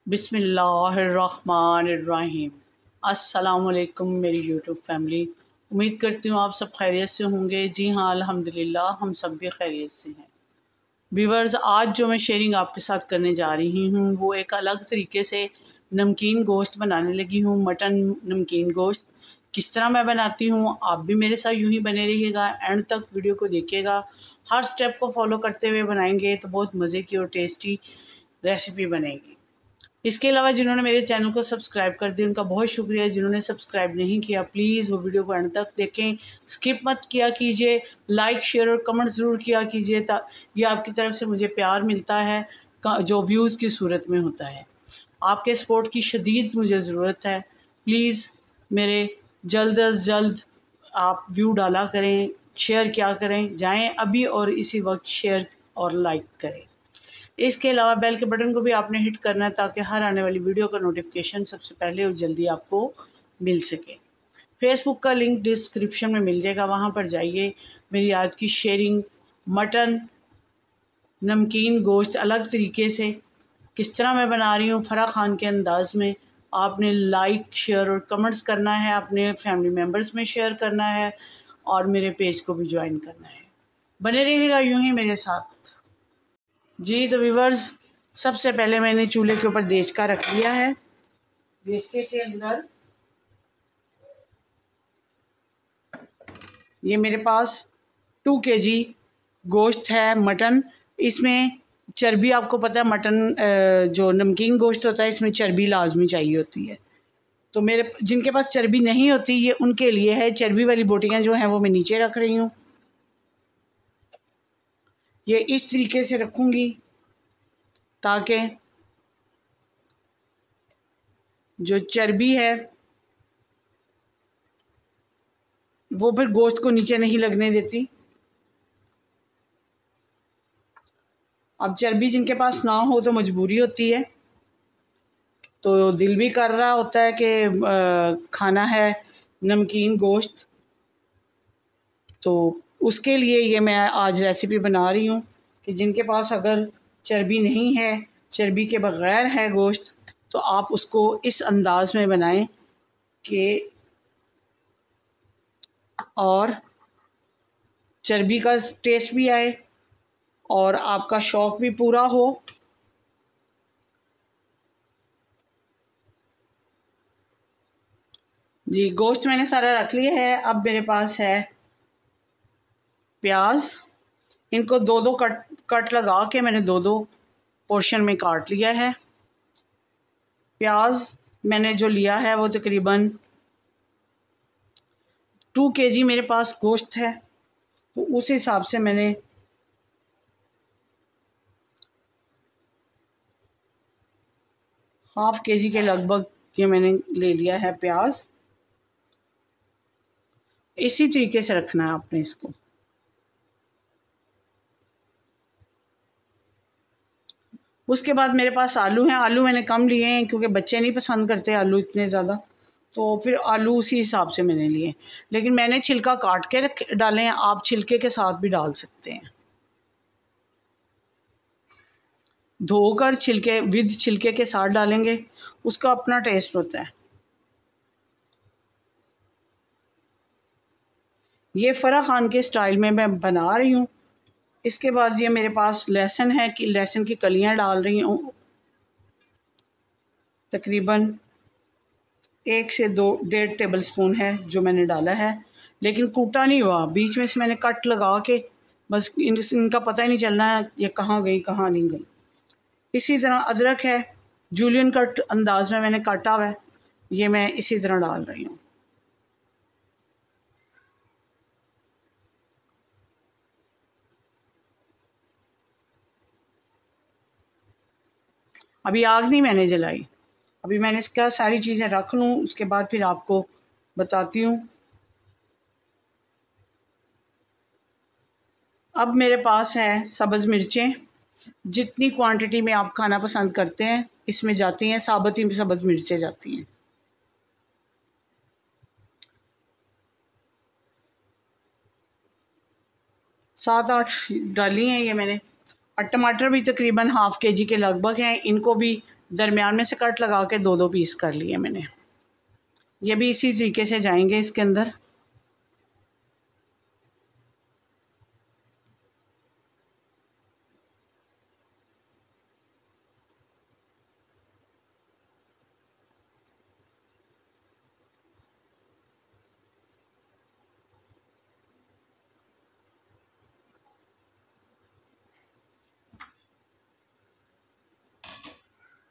बिस्मिल्लाहिर्रहमानिर्रहीम। अस्सलामुअलैकुम मेरी यूट्यूब फैमिली। उम्मीद करती हूँ आप सब खैरियत से होंगे। जी हाँ, अल्हम्दुलिल्लाह हम सब भी खैरियत से हैं। व्यूवर्स, आज जो मैं शेयरिंग आपके साथ करने जा रही हूँ वो एक अलग तरीके से नमकीन गोश्त बनाने लगी हूँ। मटन नमकीन गोश्त किस तरह मैं बनाती हूँ, आप भी मेरे साथ यूँ ही बने रहिएगा, एंड तक वीडियो को देखिएगा। हर स्टेप को फॉलो करते हुए बनाएंगे तो बहुत मज़े की और टेस्टी रेसिपी बनेगी। इसके अलावा जिन्होंने मेरे चैनल को सब्सक्राइब कर दिया उनका बहुत शुक्रिया। जिन्होंने सब्सक्राइब नहीं किया प्लीज़ वो वीडियो को एंड तक देखें, स्किप मत किया कीजिए, लाइक शेयर और कमेंट ज़रूर किया कीजिए। ये आपकी तरफ से मुझे प्यार मिलता है जो व्यूज़ की सूरत में होता है। आपके सपोर्ट की शदीद मुझे ज़रूरत है। प्लीज़ मेरे जल्द अज़ जल्द आप व्यू डाला करें, शेयर किया करें, जाएँ अभी और इसी वक्त शेयर और लाइक करें। इसके अलावा बेल के बटन को भी आपने हिट करना है ताकि हर आने वाली वीडियो का नोटिफिकेशन सबसे पहले और जल्दी आपको मिल सके। फेसबुक का लिंक डिस्क्रिप्शन में मिल जाएगा, वहाँ पर जाइए। मेरी आज की शेयरिंग मटन नमकीन गोश्त अलग तरीके से किस तरह मैं बना रही हूँ फराह खान के अंदाज़ में। आपने लाइक शेयर और कमेंट्स करना है, अपने फैमिली मेम्बर्स में शेयर करना है और मेरे पेज को भी ज्वाइन करना है। बने रहिएगा यूँ ही मेरे साथ। जी तो व्यूवर्स, सबसे पहले मैंने चूल्हे के ऊपर देचका रख लिया है। देचके के अंदर ये मेरे पास 2 kg गोश्त है मटन। इसमें चर्बी, आपको पता है मटन जो नमकीन गोश्त होता है इसमें चर्बी लाजमी चाहिए होती है। तो मेरे जिनके पास चर्बी नहीं होती ये उनके लिए है। चर्बी वाली बोटियाँ जो हैं वो मैं नीचे रख रही हूँ। ये इस तरीके से रखूँगी ताकि जो चर्बी है वो फिर गोश्त को नीचे नहीं लगने देती। अब चर्बी जिनके पास ना हो तो मजबूरी होती है, तो दिल भी कर रहा होता है कि खाना है नमकीन गोश्त, तो उसके लिए ये मैं आज रेसिपी बना रही हूँ कि जिनके पास अगर चर्बी नहीं है, चर्बी के बग़ैर है गोश्त, तो आप उसको इस अंदाज़ में बनाएं कि और चर्बी का टेस्ट भी आए और आपका शौक़ भी पूरा हो। जी, गोश्त मैंने सारा रख लिया है। अब मेरे पास है प्याज। इनको दो दो कट लगा के मैंने दो दो पोर्शन में काट लिया है। प्याज मैंने जो लिया है वो तकरीबन 2 kg मेरे पास गोश्त है, तो उस हिसाब से मैंने ½ kg के लगभग ये मैंने ले लिया है प्याज। इसी तरीके से रखना है आपने इसको। उसके बाद मेरे पास आलू हैं। आलू मैंने कम लिए हैं क्योंकि बच्चे नहीं पसंद करते आलू इतने ज़्यादा, तो फिर आलू उसी हिसाब से मैंने लिए। लेकिन मैंने छिलका काट के डाले हैं, आप छिलके के साथ भी डाल सकते हैं। धोकर छिलके विद छिलके के साथ डालेंगे, उसका अपना टेस्ट होता है। ये फराह खान के स्टाइल में मैं बना रही हूँ। इसके बाद ये मेरे पास लहसुन है कि लहसुन की कलियाँ डाल रही हूँ। तकरीबन 1 से 2 1.5 टेबल स्पून है जो मैंने डाला है, लेकिन कूटा नहीं हुआ। बीच में से मैंने कट लगा के बस इनका पता ही नहीं चलना है ये कहाँ गई कहाँ नहीं गई। इसी तरह अदरक है, जूलियन कट अंदाज में मैंने काटा हुआ है, ये मैं इसी तरह डाल रही हूँ। अभी आग नहीं मैंने जलाई, अभी मैंने इसका सारी चीज़ें रख लूँ, उसके बाद फिर आपको बताती हूँ। अब मेरे पास है सब्ज़ मिर्चें। जितनी क्वांटिटी में आप खाना पसंद करते हैं इसमें जाती हैं, साबुत ही सब्ज़ मिर्चें जाती हैं। सात आठ डाली हैं ये मैंने। और टमाटर भी तकरीबन ½ kg के लगभग हैं, इनको भी दरमियान में से कट लगा के 2-2 पीस कर लिए मैंने। ये भी इसी तरीके से जाएंगे इसके अंदर।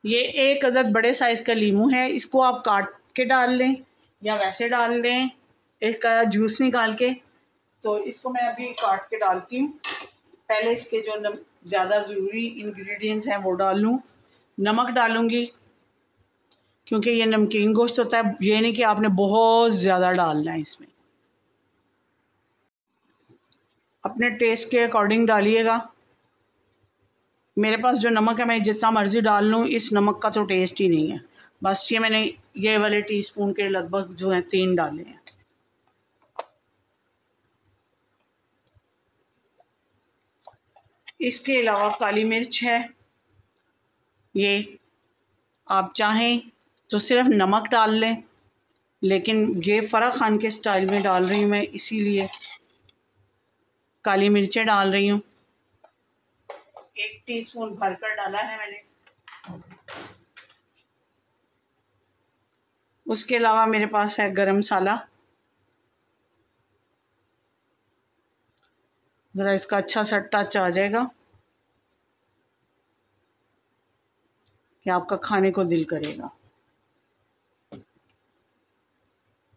ये एक अदद बड़े साइज़ का लीमू है, इसको आप काट के डाल लें या वैसे डाल लें, इसका जूस निकाल के। तो इसको मैं अभी काट के डालती हूँ। पहले इसके जो ज़्यादा ज़रूरी इंग्रेडिएंट्स हैं वो डाल लूँ। नमक डालूँगी क्योंकि ये नमकीन गोश्त होता है, ये नहीं कि आपने बहुत ज़्यादा डालना है इसमें। अपने टेस्ट के अकॉर्डिंग डालिएगा। मेरे पास जो नमक है मैं जितना मर्ज़ी डाल लूँ, इस नमक का तो टेस्ट ही नहीं है। बस ये मैंने ये वाले टीस्पून के लगभग जो है 3 डाले हैं। इसके अलावा काली मिर्च है, ये आप चाहें तो सिर्फ नमक डाल लें, लेकिन ये फ़रा खान के स्टाइल में डाल रही हूँ मैं, इसीलिए काली मिर्चें डाल रही हूँ। 1 टीस्पून भरकर डाला है मैंने। उसके अलावा मेरे पास है गरम मसाला। ज़रा इसका अच्छा सा टच आ जाएगा कि आपका खाने को दिल करेगा।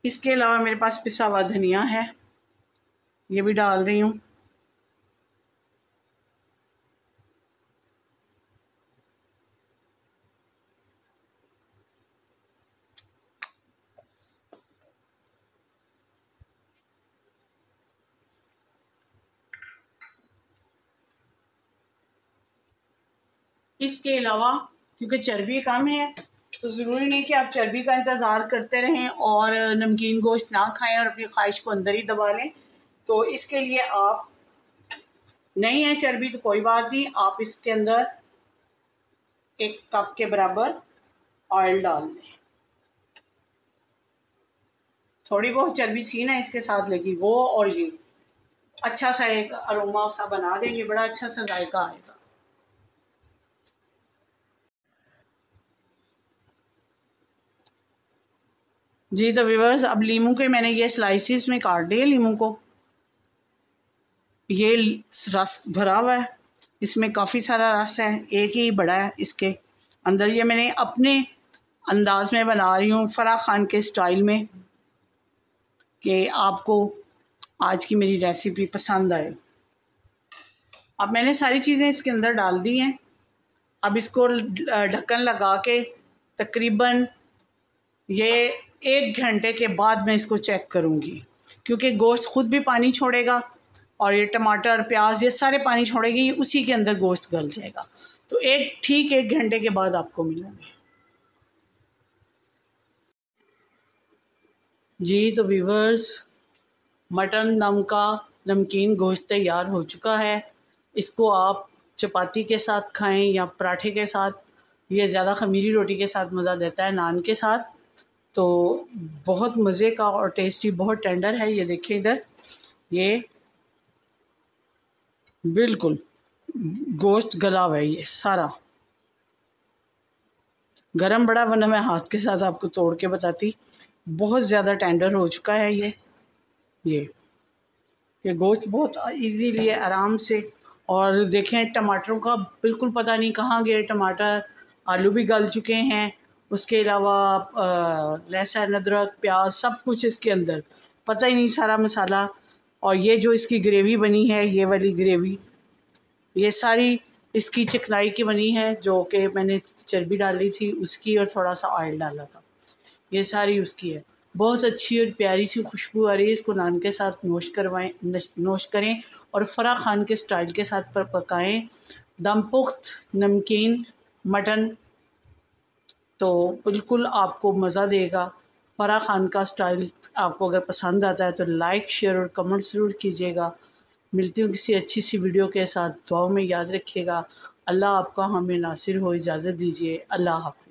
इसके अलावा मेरे पास पिसा हुआ धनिया है, ये भी डाल रही हूँ। इसके अलावा क्योंकि चर्बी कम है तो ज़रूरी नहीं कि आप चर्बी का इंतज़ार करते रहें और नमकीन गोश्त ना खाएं और अपनी ख्वाहिश को अंदर ही दबा लें। तो इसके लिए आप नहीं है चर्बी तो कोई बात नहीं, आप इसके अंदर 1 कप के बराबर ऑयल डाल दें। थोड़ी बहुत चर्बी थी ना इसके साथ लगी, वो और ये अच्छा सा एक अरोमा सा बना देंगे, बड़ा अच्छा सा जायका आएगा। जी तो व्यूअर्स, अब लीमू के मैंने ये स्लाइसिस में काट दिए लीमू को। ये रस भरा हुआ है, इसमें काफ़ी सारा रस है, एक ही बड़ा है इसके अंदर। ये मैंने अपने अंदाज में बना रही हूँ, फ़रा खान के स्टाइल में, कि आपको आज की मेरी रेसिपी पसंद आए। अब मैंने सारी चीज़ें इसके अंदर डाल दी हैं। अब इसको ढक्कन लगा के तकरीबन ये 1 घंटे के बाद मैं इसको चेक करूँगी, क्योंकि गोश्त ख़ुद भी पानी छोड़ेगा और ये टमाटर प्याज ये सारे पानी छोड़ेगी, उसी के अंदर गोश्त गल जाएगा। तो ठीक 1 घंटे के बाद आपको मिलेंगे। जी तो व्यूअर्स, मटन दम का नमकीन गोश्त तैयार हो चुका है। इसको आप चपाती के साथ खाएं या पराठे के साथ, ये ज़्यादा ख़मीरी रोटी के साथ मज़ा देता है, नान के साथ। तो बहुत मज़े का और टेस्टी, बहुत टेंडर है। ये देखिए इधर, ये बिल्कुल गोश्त गला हुआ है, ये सारा गरम बड़ा, वरना मैं हाथ के साथ आपको तोड़ के बताती। बहुत ज़्यादा टेंडर हो चुका है ये गोश्त बहुत इजीली है, आराम से। और देखें टमाटरों का बिल्कुल पता नहीं कहाँ गए टमाटर, आलू भी गल चुके हैं। उसके अलावा लहसुन अदरक प्याज सब कुछ इसके अंदर, पता ही नहीं सारा मसाला। और ये जो इसकी ग्रेवी बनी है, ये वाली ग्रेवी, ये सारी इसकी चिकनाई की बनी है, जो कि मैंने चर्बी डाली थी उसकी और थोड़ा सा ऑयल डाला था, ये सारी उसकी है। बहुत अच्छी और प्यारी सी खुशबू आ रही है। इसको नान के साथ नोश करें और फ़रा खान के स्टाइल के साथ पर पकाएं। दम पुख्त नमकीन मटन तो बिल्कुल आपको मज़ा देगा। फ़रा खान का स्टाइल आपको अगर पसंद आता है तो लाइक शेयर और कमेंट ज़रूर कीजिएगा। मिलती हूँ किसी अच्छी सी वीडियो के साथ, दुआओं में याद रखिएगा। अल्लाह आपका हमें नासिर हो। इजाज़त दीजिए। अल्लाह हाफ़िज़।